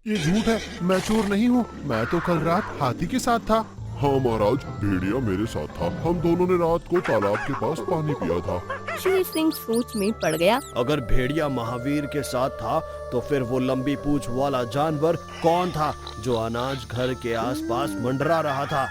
ये झूठ है, मैं चोर नहीं हूँ। मैं तो कल रात हाथी के साथ था। हाँ महाराज, भेड़िया मेरे साथ था। हम दोनों ने रात को तालाब के पास पानी पिया था। शेर सिंह सोच में पड़ गया। अगर भेड़िया महावीर के साथ था तो फिर वो लंबी पूंछ वाला जानवर कौन था जो अनाज घर के आसपास मंडरा रहा था?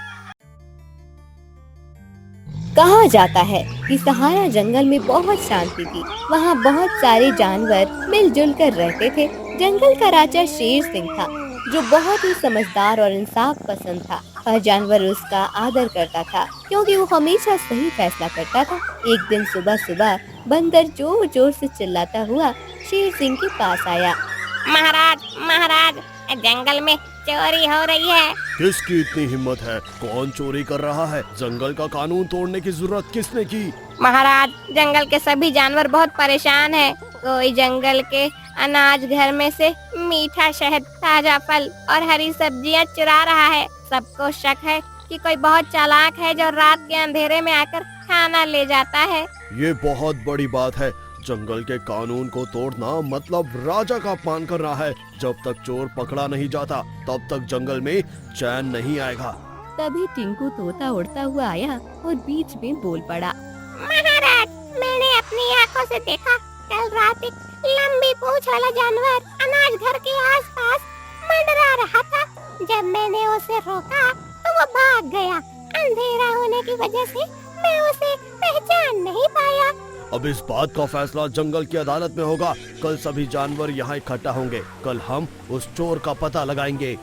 कहा जाता है कि सहारा जंगल में बहुत शांति थी। वहाँ बहुत सारे जानवर मिलजुल कर रहते थे। जंगल का राजा शेर सिंह था, जो बहुत ही समझदार और इंसाफ पसंद था। हर जानवर उसका आदर करता था, क्योंकि वो हमेशा सही फैसला करता था। एक दिन सुबह सुबह बंदर जोर जोर से चिल्लाता हुआ शेर सिंह के पास आया। महाराज महाराज, जंगल में चोरी हो रही है। किसकी इतनी हिम्मत है? कौन चोरी कर रहा है? जंगल का कानून तोड़ने की जरूरत किसने की? महाराज, जंगल के सभी जानवर बहुत परेशान हैं। कोई जंगल के अनाज घर में से मीठा शहद, ताजा फल और हरी सब्जियां चुरा रहा है। सबको शक है कि कोई बहुत चालाक है जो रात के अंधेरे में आकर खाना ले जाता है। ये बहुत बड़ी बात है। जंगल के कानून को तोड़ना मतलब राजा का अपमान करना है। जब तक चोर पकड़ा नहीं जाता तब तक जंगल में चैन नहीं आएगा। तभी टिंकू तोता उड़ता हुआ आया और बीच में बोल पड़ा। महाराज, मैंने अपनी आंखों से देखा। कल रात एक लंबी पूंछ वाला जानवर अनाज घर के आसपास मंडरा रहा था। जब मैंने उसे रोका तो वो भाग गया। अंधेरा होने की वजह से मैं उसे पहचान नहीं पाया। अब इस बात का फैसला जंगल की अदालत में होगा। कल सभी जानवर यहाँ इकट्ठा होंगे। कल हम उस चोर का पता लगाएंगे।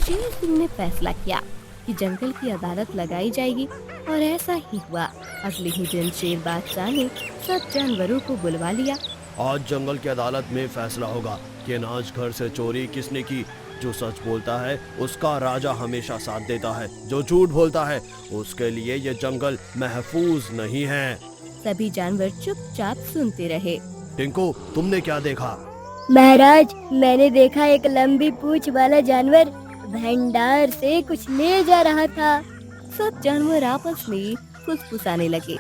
शेर सिंह ने फैसला किया कि जंगल की अदालत लगाई जाएगी, और ऐसा ही हुआ। अगले ही दिन शेर बादशाह ने सब जानवरों को बुलवा लिया। आज जंगल की अदालत में फैसला होगा कि अनाज घर से चोरी किसने की। जो सच बोलता है उसका राजा हमेशा साथ देता है। जो झूठ बोलता है उसके लिए ये जंगल महफूज नहीं है। सभी जानवर चुपचाप सुनते रहे। टिंकू, तुमने क्या देखा? महाराज, मैंने देखा एक लंबी पूंछ वाला जानवर भंडार से कुछ ले जा रहा था। सब जानवर आपस में फुसफुसाने लगे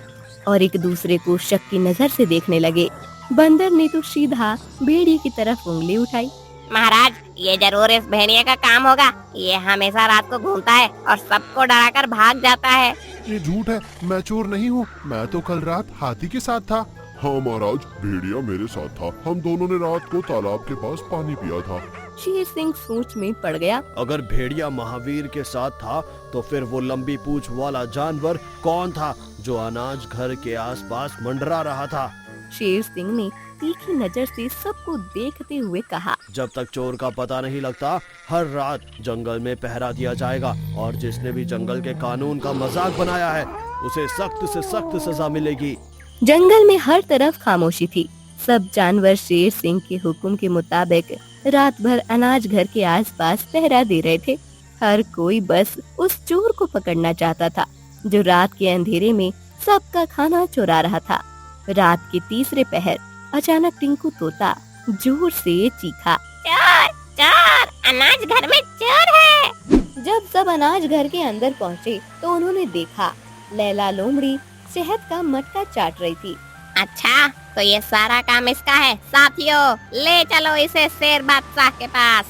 और एक दूसरे को शक की नजर से देखने लगे। बंदर ने तो सीधा भेड़िए की तरफ उंगली उठाई। महाराज, ये जरूर इस भेड़िए का काम होगा। ये हमेशा रात को घूमता है और सबको डराकर भाग जाता है। ये झूठ है, मैं चोर नहीं हूँ। मैं तो कल रात हाथी के साथ था। हाँ महाराज, भेड़िया मेरे साथ था। हम दोनों ने रात को तालाब के पास पानी पिया था। शेर सिंह सोच में पड़ गया। अगर भेड़िया महावीर के साथ था तो फिर वो लंबी पूंछ वाला जानवर कौन था जो अनाज घर के आसपास मंडरा रहा था? शेर सिंह ने तीखी नजर से सबको देखते हुए कहा। जब तक चोर का पता नहीं लगता हर रात जंगल में पहरा दिया जाएगा, और जिसने भी जंगल के कानून का मजाक बनाया है उसे सख्त से सख्त सजा मिलेगी। जंगल में हर तरफ खामोशी थी। सब जानवर शेर सिंह के हुक्म के मुताबिक रात भर अनाज घर के आसपास पहरा दे रहे थे। हर कोई बस उस चोर को पकड़ना चाहता था जो रात के अंधेरे में सबका खाना चुरा रहा था। रात के तीसरे पहर अचानक टिंकू तोता जोर से चीखा। चोर चोर, अनाज घर में चोर है। जब सब अनाज घर के अंदर पहुँचे तो उन्होंने देखा लैला लोमड़ी शहद का मटका चाट रही थी। अच्छा, तो ये सारा काम इसका है। साथियों, ले चलो इसे शेर बादशाह के पास।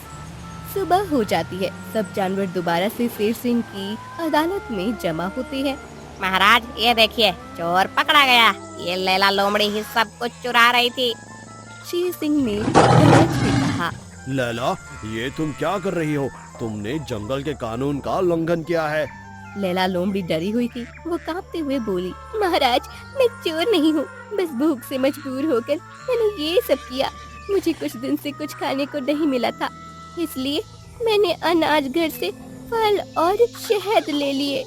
सुबह हो जाती है। सब जानवर दोबारा से शेर सिंह की अदालत में जमा होते हैं। महाराज, ये देखिए, चोर पकड़ा गया। ये लैला लोमड़ी ही सब कुछ चुरा रही थी। शेर सिंह ने गरज के कहा। लैला, ये तुम क्या कर रही हो? तुमने जंगल के कानून का उल्लंघन किया है। लैला लोमड़ी डरी हुई थी। वो कांपते हुए बोली, महाराज, मैं चोर नहीं हूँ। बस भूख से मजबूर होकर मैंने ये सब किया। मुझे कुछ दिन से कुछ खाने को नहीं मिला था, इसलिए मैंने अनाज घर से फल और शहद ले लिए।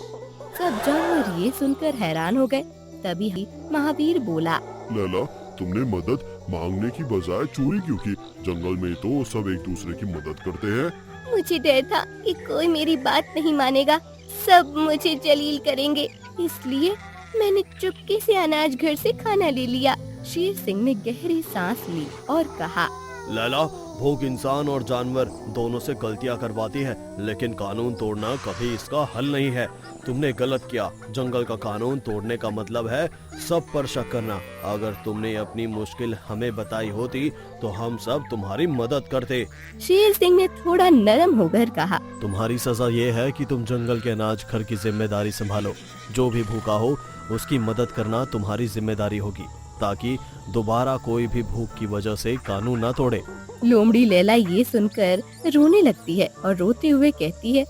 सब जानवर ये सुनकर हैरान हो गए। तभी महावीर बोला, लैला, तुमने मदद मांगने की बजाय चोरी क्यों की? जंगल में तो सब एक दूसरे की मदद करते हैं। मुझे डर था कि कोई मेरी बात नहीं मानेगा, सब मुझे जलील करेंगे, इसलिए मैंने चुपके से अनाज घर से खाना ले लिया। शेर सिंह ने गहरी सांस ली और कहा, लैला, भूख इंसान और जानवर दोनों से गलतियां करवाती है, लेकिन कानून तोड़ना कभी इसका हल नहीं है। तुमने गलत किया। जंगल का कानून तोड़ने का मतलब है सब पर शक करना। अगर तुमने अपनी मुश्किल हमें बताई होती तो हम सब तुम्हारी मदद करते। शेर सिंह ने थोड़ा नरम होकर कहा। तुम्हारी सजा ये है कि तुम जंगल के अनाज घर की जिम्मेदारी संभालो। जो भी भूखा हो उसकी मदद करना तुम्हारी जिम्मेदारी होगी, ताकि दोबारा कोई भी भूख की वजह से कानून ना तोड़े। लोमड़ी लैला ये सुनकर रोने लगती है और रोते हुए कहती है,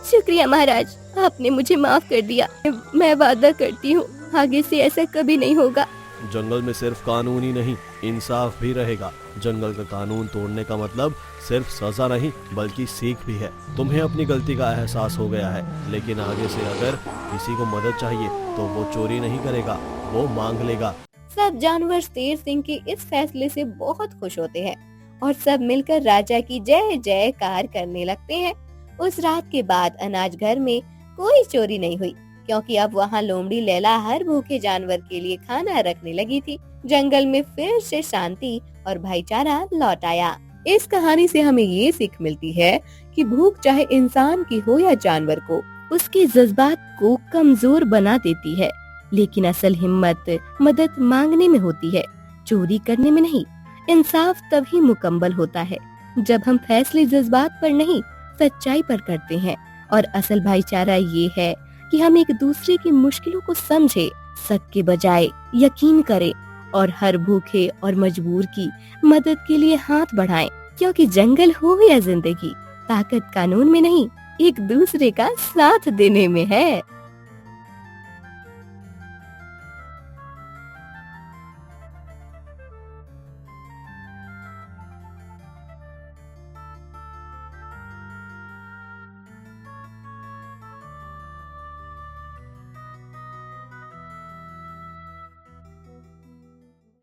शुक्रिया महाराज, आपने मुझे माफ कर दिया। मैं वादा करती हूँ आगे से ऐसा कभी नहीं होगा। जंगल में सिर्फ कानून ही नहीं, इंसाफ भी रहेगा। जंगल का कानून तोड़ने का मतलब सिर्फ सजा नहीं बल्कि सीख भी है। तुम्हें अपनी गलती का एहसास हो गया है, लेकिन आगे से अगर किसी को मदद चाहिए तो वो चोरी नहीं करेगा, वो मांग लेगा। सब जानवर शेर सिंह के इस फैसले से बहुत खुश होते हैं और सब मिलकर राजा की जय जयकार करने लगते हैं। उस रात के बाद अनाज घर में कोई चोरी नहीं हुई, क्योंकि अब वहाँ लोमड़ी लैला हर भूखे जानवर के लिए खाना रखने लगी थी। जंगल में फिर से शांति और भाईचारा लौट आया। इस कहानी से हमें ये सीख मिलती है कि भूख चाहे इंसान की हो या जानवर को, उसके जज्बात को कमजोर बना देती है, लेकिन असल हिम्मत मदद मांगने में होती है, चोरी करने में नहीं। इंसाफ तभी मुकम्मल होता है जब हम फैसले जज्बात पर नहीं, सच्चाई पर करते हैं। और असल भाईचारा ये है कि हम एक दूसरे की मुश्किलों को समझे, शक के बजाय यकीन करें और हर भूखे और मजबूर की मदद के लिए हाथ बढ़ाएं। क्योंकि जंगल हो या जिंदगी, ताकत कानून में नहीं, एक दूसरे का साथ देने में है।